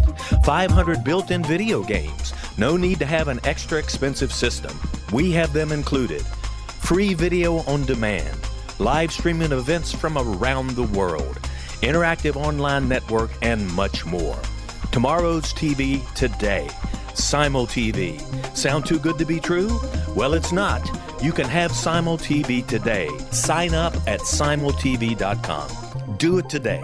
500 built-in video games. No need to have an extra expensive system. We have them included. Free video on demand. Live streaming events from around the world, interactive online network, and much more. Tomorrow's TV today. Simul TV. Sound too good to be true? Well, it's not. You can have Simul TV today. Sign up at simultv.com. Do it today.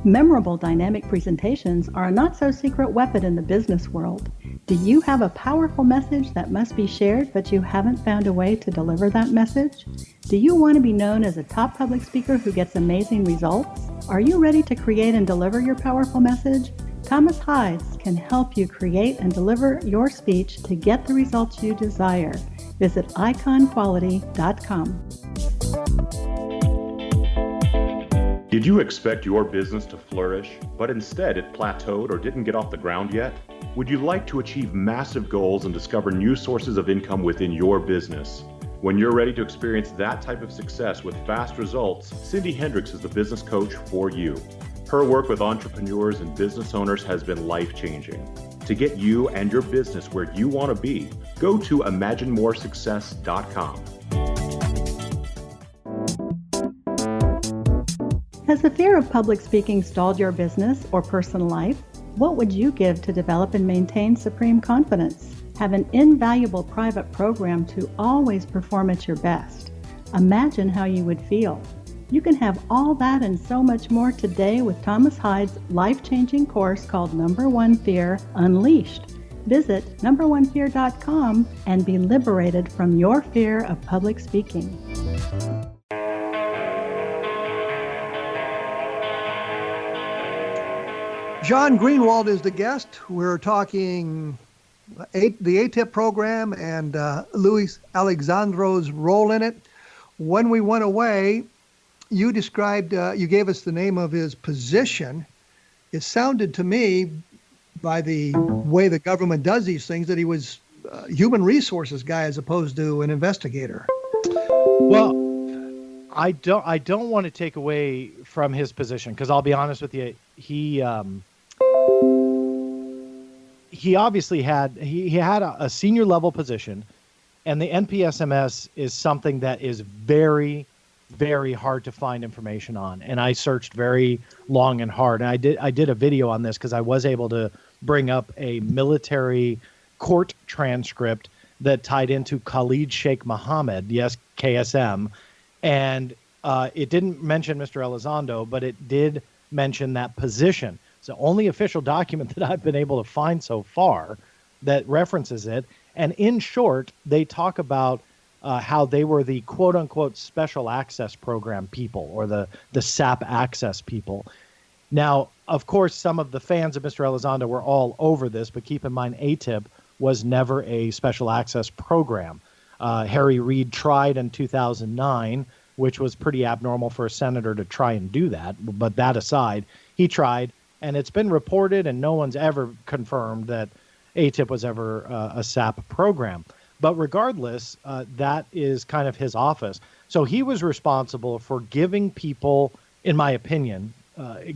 Memorable dynamic presentations are a not-so-secret weapon in the business world. Do you have a powerful message that must be shared, but you haven't found a way to deliver that message? Do you want to be known as a top public speaker who gets amazing results? Are you ready to create and deliver your powerful message? Thomas Hides can help you create and deliver your speech to get the results you desire. Visit iconquality.com. Did you expect your business to flourish, but instead it plateaued or didn't get off the ground yet? Would you like to achieve massive goals and discover new sources of income within your business? When you're ready to experience that type of success with fast results, Cindy Hendricks is the business coach for you. Her work with entrepreneurs and business owners has been life-changing. To get you and your business where you want to be, go to imaginemoresuccess.com. Has the fear of public speaking stalled your business or personal life? What would you give to develop and maintain supreme confidence? Have an invaluable private program to always perform at your best. Imagine how you would feel. You can have all that and so much more today with Thomas Hides' life-changing course called Number One Fear Unleashed. Visit numberonefear.com and be liberated from your fear of public speaking. John Greenwald is the guest. We're talking the AATIP program and Luis Alexandro's role in it. When we went away, you described, you gave us the name of his position. It sounded to me, by the way the government does these things, that he was a human resources guy as opposed to an investigator. Well, I don't want to take away from his position, because I'll be honest with you, he obviously had a senior level position, and the NPSMS is something that is very, very hard to find information on. And I searched very long and hard, and I did a video on this because I was able to bring up a military court transcript that tied into Khalid Sheikh Mohammed, yes, KSM, and it didn't mention Mr. Elizondo, but it did mention that position. It's the only official document that I've been able to find so far that references it. And in short, they talk about how they were the quote-unquote special access program people, or the SAP access people. Now, of course, some of the fans of Mr. Elizondo were all over this, but keep in mind AATIP was never a special access program. Harry Reid tried in 2009, which was pretty abnormal for a senator to try and do that. But that aside, he tried, and it's been reported, and no one's ever confirmed that AATIP was ever a SAP program. But regardless, that is kind of his office. So he was responsible for giving people, in my opinion,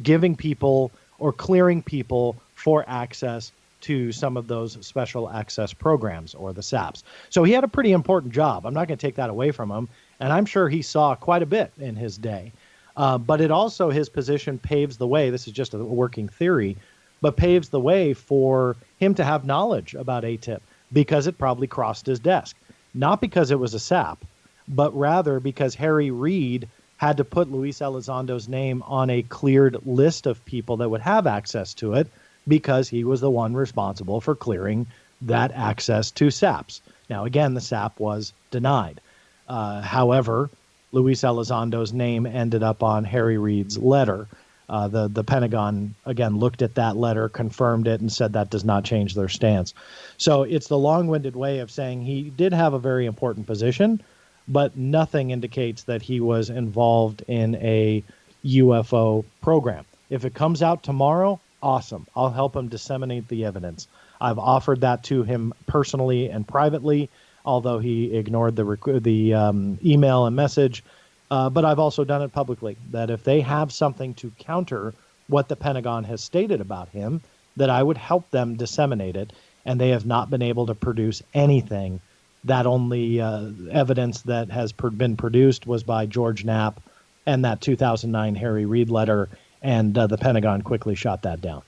giving people or clearing people for access to some of those special access programs, or the SAPs. So he had a pretty important job. I'm not going to take that away from him. And I'm sure he saw quite a bit in his day. But it also, his position paves the way. This is just a working theory, but paves the way for him to have knowledge about AATIP because it probably crossed his desk. Not because it was a SAP, but rather because Harry Reid had to put Luis Elizondo's name on a cleared list of people that would have access to it, because he was the one responsible for clearing that access to SAPs. Now, again, the SAP was denied. However, Luis Elizondo's name ended up on Harry Reid's letter. The Pentagon, again, looked at that letter, confirmed it, and said that does not change their stance. So it's the long-winded way of saying he did have a very important position, but nothing indicates that he was involved in a UFO program. If it comes out tomorrow, awesome. I'll help him disseminate the evidence. I've offered that to him personally and privately, although he ignored the email and message. But I've also done it publicly, that if they have something to counter what the Pentagon has stated about him, that I would help them disseminate it. And they have not been able to produce anything. That only evidence that has been produced was by George Knapp and that 2009 Harry Reid letter, and the Pentagon quickly shot that down.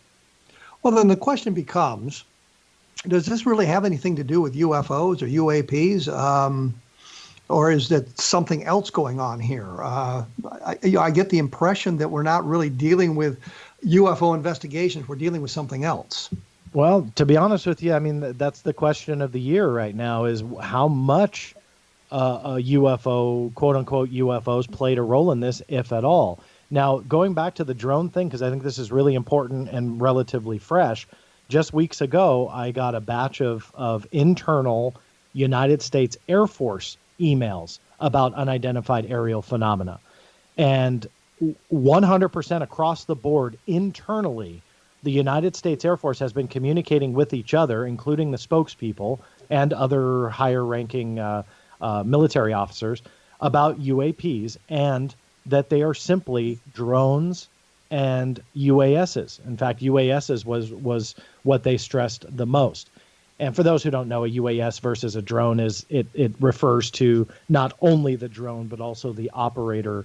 Well, then the question becomes, does this really have anything to do with UFOs or UAPs? Or is that something else going on here? I get the impression that we're not really dealing with UFO investigations. We're dealing with something else. Well, to be honest with you, I mean, that's the question of the year right now, is how much a UFO, quote unquote UFOs, played a role in this, if at all. Now, going back to the drone thing, because I think this is really important and relatively fresh, just weeks ago, I got a batch of internal United States Air Force emails about unidentified aerial phenomena. And 100% across the board, internally, the United States Air Force has been communicating with each other, including the spokespeople and other higher-ranking military officers, about UAPs, and that they are simply drones and UASs. In fact, UASs was what they stressed the most. And for those who don't know, a UAS versus a drone is it refers to not only the drone, but also the operator,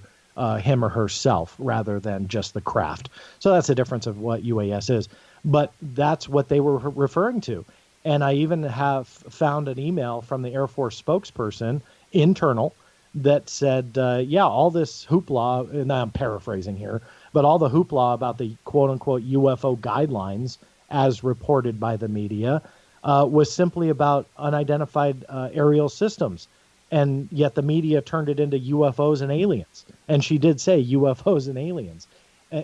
him or herself, rather than just the craft. So that's the difference of what UAS is. But that's what they were referring to. And I even have found an email from the Air Force spokesperson, internal, that said, all this hoopla, and I'm paraphrasing here, but all the hoopla about the quote-unquote UFO guidelines, as reported by the media, was simply about unidentified aerial systems. And yet the media turned it into UFOs and aliens. And she did say UFOs and aliens.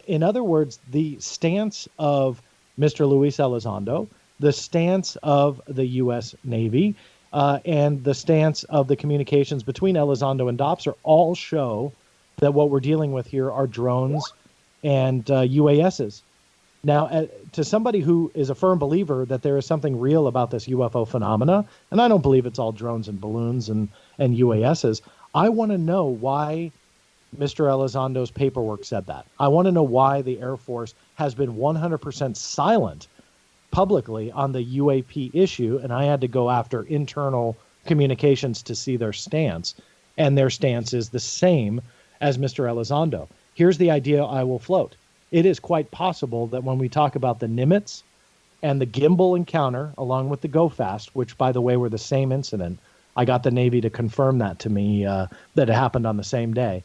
In other words, the stance of Mr. Luis Elizondo, the stance of the U.S. Navy, and the stance of the communications between Elizondo and Dopser all show that what we're dealing with here are drones and UASs. Now, to somebody who is a firm believer that there is something real about this UFO phenomena, and I don't believe it's all drones and balloons and UASs, I want to know why Mr. Elizondo's paperwork said that. I want to know why the Air Force has been 100% silent publicly on the UAP issue, and I had to go after internal communications to see their stance, and their stance is the same as Mr. Elizondo. Here's the idea I will float. It is quite possible that when we talk about the Nimitz and the gimbal encounter, along with the Go Fast, which, by the way, were the same incident, I got the Navy to confirm that to me, that it happened on the same day.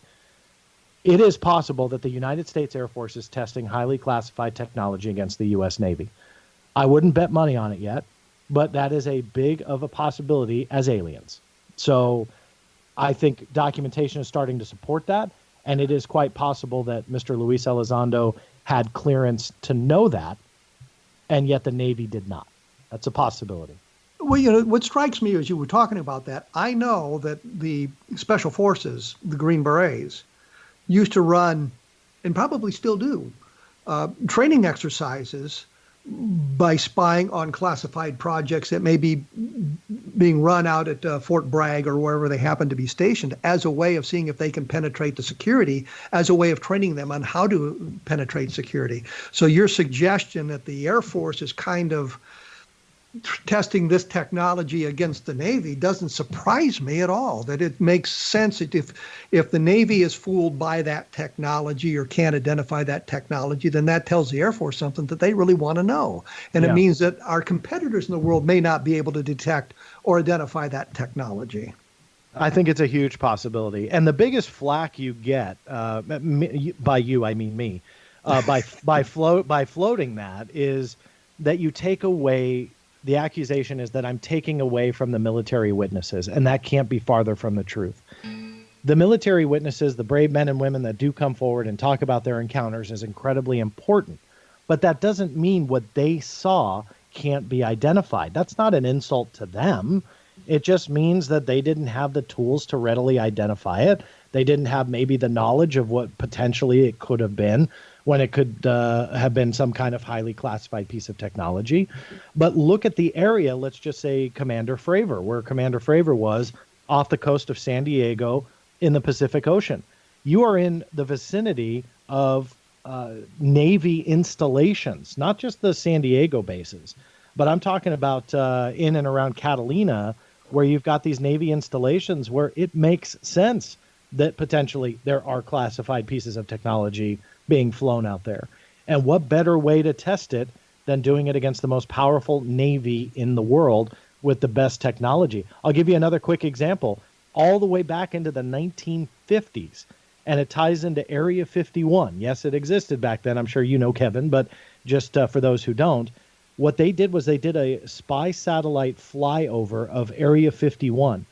It is possible that the United States Air Force is testing highly classified technology against the U.S. Navy. I wouldn't bet money on it yet, but that is a big of a possibility as aliens. So I think documentation is starting to support that. And it is quite possible that Mr. Luis Elizondo had clearance to know that, and yet the Navy did not. That's a possibility. Well, what strikes me as you were talking about that, I know that the Special Forces, the Green Berets, used to run, and probably still do, training exercises by spying on classified projects that may be being run out at Fort Bragg or wherever they happen to be stationed, as a way of seeing if they can penetrate the security, as a way of training them on how to penetrate security. So your suggestion that the Air Force is kind of testing this technology against the Navy doesn't surprise me at all. That it makes sense that if the Navy is fooled by that technology or can't identify that technology, then that tells the Air Force something that they really want to know. And it means that our competitors in the world may not be able to detect or identify that technology. I think it's a huge possibility. And the biggest flack you get, by you, I mean me, by floating that is that you take away, the accusation is that I'm taking away from the military witnesses, and that can't be farther from the truth. The military witnesses, the brave men and women that do come forward and talk about their encounters, is incredibly important. But that doesn't mean what they saw can't be identified. That's not an insult to them. It just means that they didn't have the tools to readily identify it. They didn't have maybe the knowledge of what potentially it could have been, when it could have been some kind of highly classified piece of technology. But look at the area, let's just say Commander Fravor, where Commander Fravor was off the coast of San Diego in the Pacific Ocean. You are in the vicinity of Navy installations, not just the San Diego bases, but I'm talking about in and around Catalina, where you've got these Navy installations where it makes sense that potentially there are classified pieces of technology being flown out there. And what better way to test it than doing it against the most powerful Navy in the world with the best technology? I'll give you another quick example. All the way back into the 1950s, and it ties into Area 51. Yes, it existed back then. I'm sure you know, Kevin, but just for those who don't, what they did was they did a spy satellite flyover of Area 51.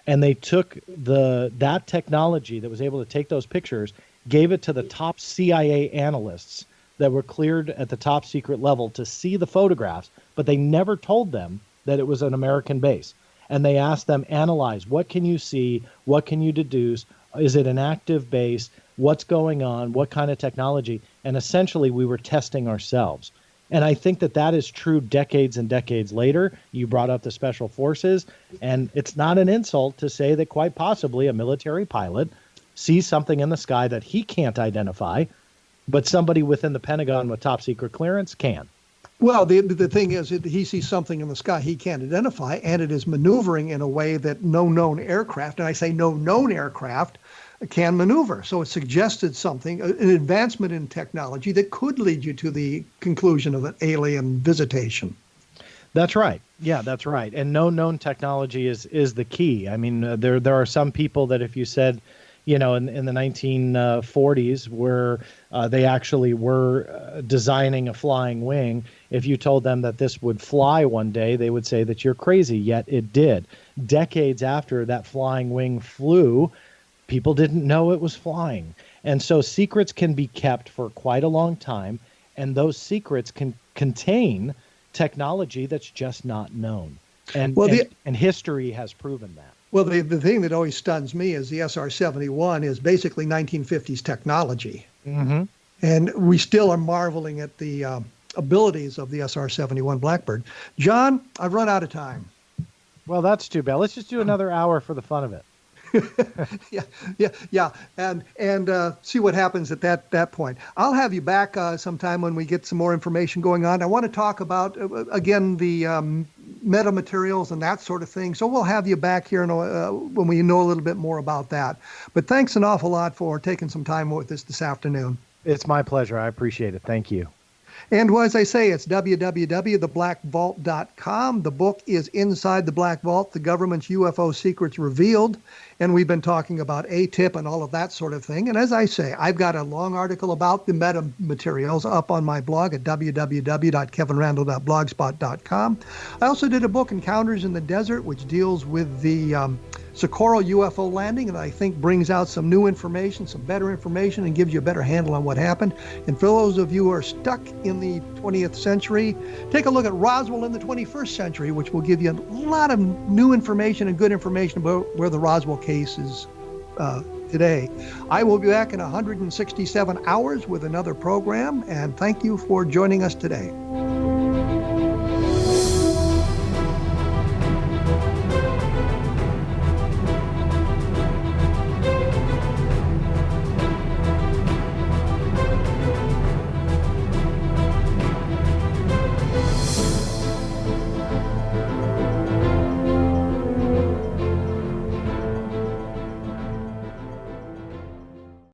And they took that technology that was able to take those pictures, gave it to the top CIA analysts that were cleared at the top secret level to see the photographs, but they never told them that it was an American base. And they asked them, analyze, what can you see? What can you deduce? Is it an active base? What's going on? What kind of technology? And essentially, we were testing ourselves. And I think that that is true decades and decades later. You brought up the special forces, and it's not an insult to say that quite possibly a military pilot sees something in the sky that he can't identify, but somebody within the Pentagon with top secret clearance can. Well, the thing is that he sees something in the sky he can't identify, and it is maneuvering in a way that no known aircraft, and I say no known aircraft, can maneuver. So it suggested something, an advancement in technology that could lead you to the conclusion of an alien visitation. That's right. Yeah, that's right. And no known technology is the key. I mean, there are some people that if you said, you know, in the 1940s where they actually were designing a flying wing, if you told them that this would fly one day, they would say that you're crazy, yet it did. Decades after that flying wing flew, people didn't know it was flying. And so secrets can be kept for quite a long time, and those secrets can contain technology that's just not known. And, and history has proven that. Well, the thing that always stuns me is the SR-71 is basically 1950s technology. Mm-hmm. And we still are marveling at the abilities of the SR-71 Blackbird. John, I've run out of time. Well, that's too bad. Let's just do another hour for the fun of it. Yeah, and see what happens at that point. I'll have you back sometime when we get some more information going on. I want to talk about again the metamaterials and that sort of thing. So we'll have you back here when we know a little bit more about that. But thanks an awful lot for taking some time with us this afternoon. It's my pleasure. I appreciate it. Thank you. And as I say, it's www.theblackvault.com. The book is Inside the Black Vault, The Government's UFO Secrets Revealed. And we've been talking about AATIP and all of that sort of thing. And as I say, I've got a long article about the metamaterials up on my blog at www.kevinrandle.blogspot.com. I also did a book, Encounters in the Desert, which deals with the Socorro UFO landing, and I think brings out some new information, some better information, and gives you a better handle on what happened. And for those of you who are stuck in the 20th century, take a look at Roswell in the 21st century, which will give you a lot of new information and good information about where the Roswell case is today. I will be back in 167 hours with another program, and thank you for joining us today.